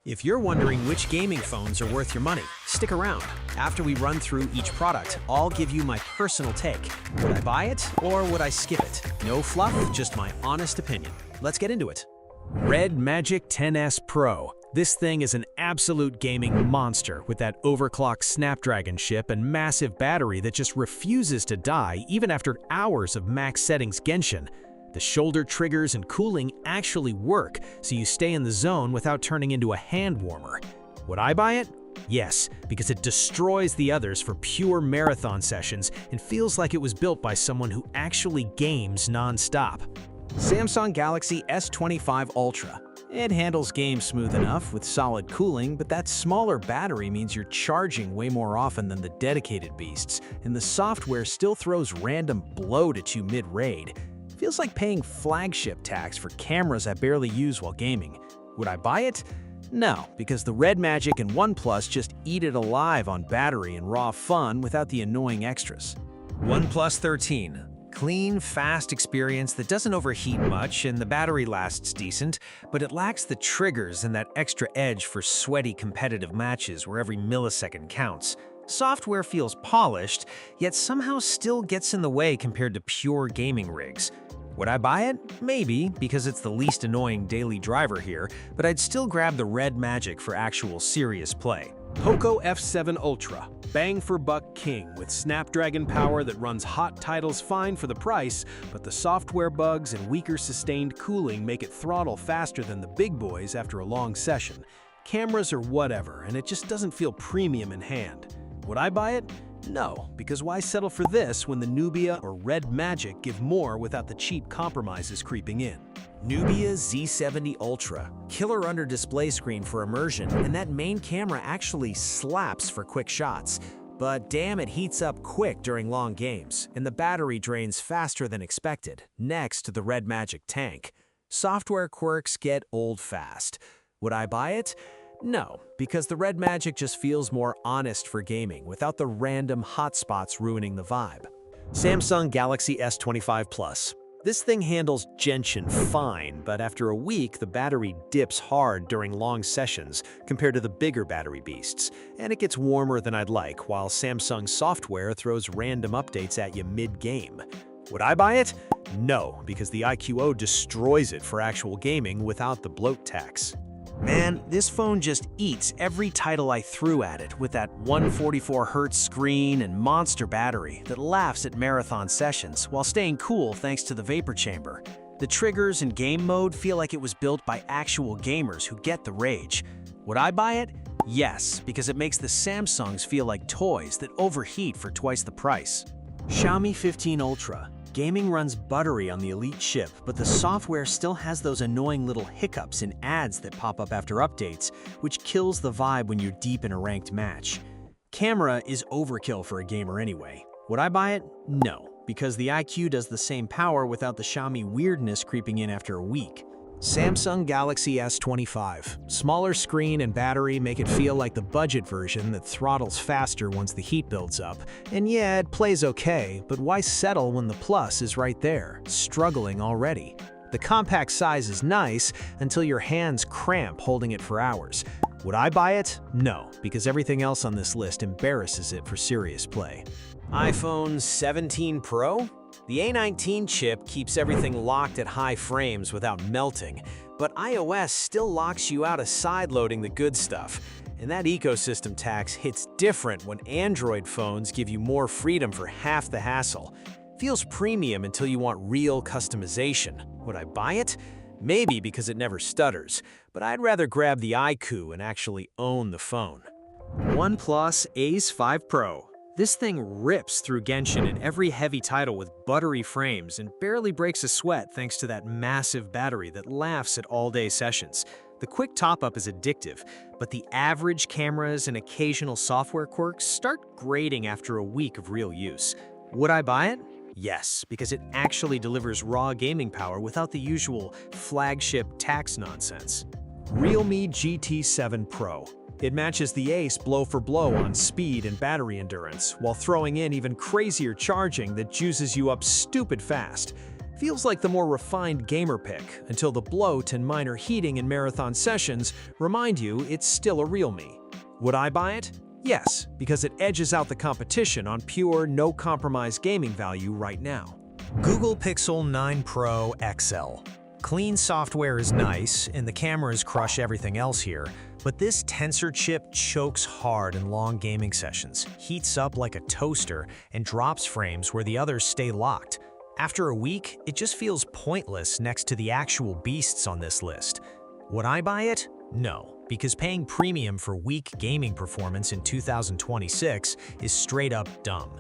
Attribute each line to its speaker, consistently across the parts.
Speaker 1: If you're wondering which gaming phones are worth your money, stick around. After we run through each product, I'll give you my personal take. Would I buy it or would I skip it? No fluff, just my honest opinion. Let's get into it. REDMAGIC 10S Pro. This thing is an absolute gaming monster with that overclocked Snapdragon chip and massive battery that just refuses to die even after hours of max settings Genshin. The shoulder triggers and cooling actually work, so you stay in the zone without turning into a hand warmer. Would I buy it? Yes, because it destroys the others for pure marathon sessions and feels like it was built by someone who actually games non-stop. Samsung Galaxy S25 Ultra. It handles games smooth enough with solid cooling, but that smaller battery means you're charging way more often than the dedicated beasts, and the software still throws random bloat at you mid-raid. Feels like paying flagship tax for cameras I barely use while gaming. Would I buy it? No, because the REDMAGIC and OnePlus just eat it alive on battery and raw fun without the annoying extras. OnePlus 13. Clean, fast experience that doesn't overheat much and the battery lasts decent, but it lacks the triggers and that extra edge for sweaty competitive matches where every millisecond counts. Software feels polished, yet somehow still gets in the way compared to pure gaming rigs. Would I buy it? Maybe, because it's the least annoying daily driver here, but I'd still grab the REDMAGIC for actual serious play.
Speaker 2: POCO F7 Ultra. Bang for buck king with Snapdragon power that runs hot titles fine for the price, but the software bugs and weaker sustained cooling make it throttle faster than the big boys after a long session. Cameras are whatever, and it just doesn't feel premium in hand. Would I buy it? No, because why settle for this when the Nubia or REDMAGIC give more without the cheap compromises creeping in?
Speaker 1: Nubia Z70 Ultra. Killer under display screen for immersion, and that main camera actually slaps for quick shots. But damn, it heats up quick during long games, and the battery drains faster than expected, next to the REDMAGIC tank. Software quirks get old fast. Would I buy it? No, because the REDMAGIC just feels more honest for gaming without the random hotspots ruining the vibe. Samsung Galaxy S25 Plus. This thing handles Genshin fine, but after a week, the battery dips hard during long sessions compared to the bigger battery beasts, and it gets warmer than I'd like, while Samsung software throws random updates at you mid-game. Would I buy it? No, because the iQOO destroys it for actual gaming without the bloat tax. Man, this phone just eats every title I threw at it with that 144Hz screen and monster battery that laughs at marathon sessions while staying cool thanks to the vapor chamber. The triggers and game mode feel like it was built by actual gamers who get the rage. Would I buy it? Yes, because it makes the Samsungs feel like toys that overheat for twice the price. Xiaomi 15 Ultra. Gaming runs buttery on the Elite chip, but the software still has those annoying little hiccups and ads that pop up after updates, which kills the vibe when you're deep in a ranked match. Camera is overkill for a gamer anyway. Would I buy it? No, because the iQOO does the same power without the Xiaomi weirdness creeping in after a week. Samsung Galaxy S25. Smaller screen and battery make it feel like the budget version that throttles faster once the heat builds up. And yeah, it plays okay, but why settle when the Plus is right there, struggling already? The compact size is nice until your hands cramp holding it for hours. Would I buy it? No, because everything else on this list embarrasses it for serious play. iPhone 17 Pro? The A19 chip keeps everything locked at high frames without melting, but iOS still locks you out of sideloading the good stuff. And that ecosystem tax hits different when Android phones give you more freedom for half the hassle. Feels premium until you want real customization. Would I buy it? Maybe because it never stutters, but I'd rather grab the iQOO and actually own the phone. OnePlus Ace 5 Pro. This thing rips through Genshin in every heavy title with buttery frames and barely breaks a sweat thanks to that massive battery that laughs at all-day sessions. The quick top-up is addictive, but the average cameras and occasional software quirks start grating after a week of real use. Would I buy it? Yes, because it actually delivers raw gaming power without the usual flagship tax nonsense.
Speaker 2: Realme GT7 Pro. It matches the Ace blow for blow on speed and battery endurance, while throwing in even crazier charging that juices you up stupid fast. feels like the more refined gamer pick, until the bloat and minor heating in marathon sessions remind you it's still a Realme. Would I buy it? Yes, because it edges out the competition on pure, no-compromise gaming value right now.
Speaker 1: Google Pixel 9 Pro XL. Clean software is nice, and the cameras crush everything else here, but this Tensor chip chokes hard in long gaming sessions, heats up like a toaster, and drops frames where the others stay locked. After a week, it just feels pointless next to the actual beasts on this list. Would I buy it? No, because paying premium for weak gaming performance in 2026 is straight up dumb.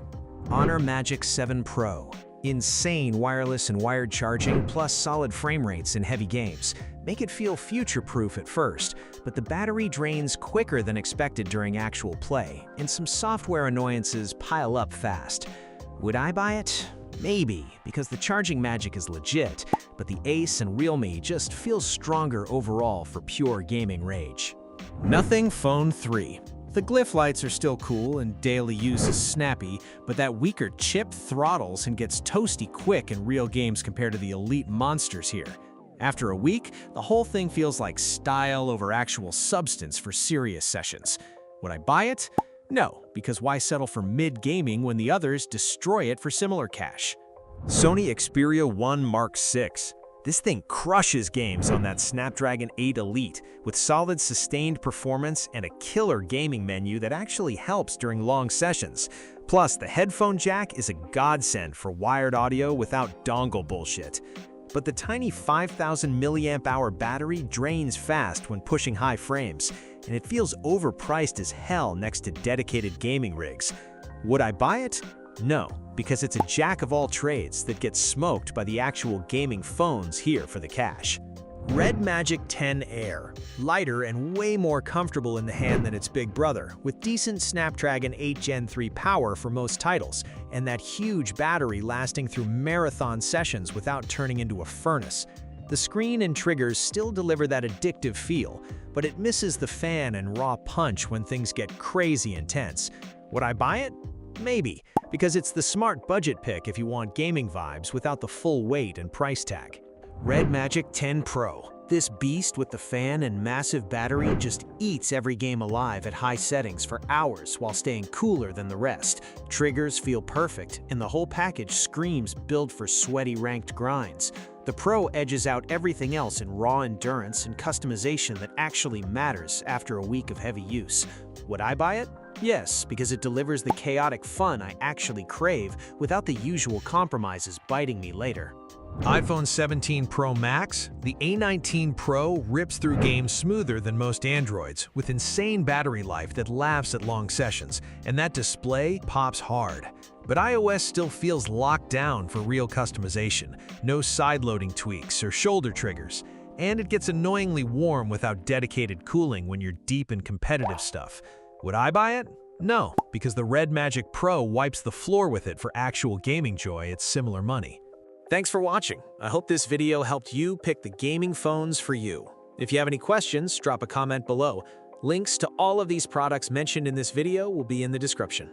Speaker 1: Honor Magic 7 Pro. Insane wireless and wired charging, plus solid frame rates in heavy games. Make it feel future-proof at first, but the battery drains quicker than expected during actual play, and some software annoyances pile up fast. Would I buy it? Maybe, because the charging magic is legit, but the Ace and Realme just feels stronger overall for pure gaming rage.
Speaker 2: Nothing Phone 3. The glyph lights are still cool and daily use is snappy, but that weaker chip throttles and gets toasty quick in real games compared to the elite monsters here. After a week, the whole thing feels like style over actual substance for serious sessions. Would I buy it? No, because why settle for mid-gaming when the others destroy it for similar cash?
Speaker 1: Sony Xperia 1 Mark VI. This thing crushes games on that Snapdragon 8 Elite with solid sustained performance and a killer gaming menu that actually helps during long sessions. Plus, the headphone jack is a godsend for wired audio without dongle bullshit. But the tiny 5,000 mAh battery drains fast when pushing high frames, and it feels overpriced as hell next to dedicated gaming rigs. Would I buy it? No, because it's a jack of all trades that gets smoked by the actual gaming phones here for the cash. REDMAGIC 10 Air. Lighter and way more comfortable in the hand than its big brother, with decent Snapdragon 8 Gen 3 power for most titles, and that huge battery lasting through marathon sessions without turning into a furnace. The screen and triggers still deliver that addictive feel, but it misses the fan and raw punch when things get crazy intense. Would I buy it? Maybe, because it's the smart budget pick if you want gaming vibes without the full weight and price tag. REDMAGIC 10 Pro. This beast with the fan and massive battery just eats every game alive at high settings for hours while staying cooler than the rest. Triggers feel perfect, and the whole package screams built for sweaty ranked grinds. The Pro edges out everything else in raw endurance and customization that actually matters after a week of heavy use. Would I buy it? Yes, because it delivers the chaotic fun I actually crave without the usual compromises biting me later.
Speaker 2: iPhone 17 Pro Max. The A19 Pro rips through games smoother than most Androids, with insane battery life that laughs at long sessions, and that display pops hard. But iOS still feels locked down for real customization, no side-loading tweaks or shoulder triggers, and it gets annoyingly warm without dedicated cooling when you're deep in competitive stuff. Would I buy it? No, because the REDMAGIC Pro wipes the floor with it for actual gaming joy at similar money.
Speaker 1: Thanks for watching. I hope this video helped you pick the gaming phones for you. If you have any questions, drop a comment below. Links to all of these products mentioned in this video will be in the description.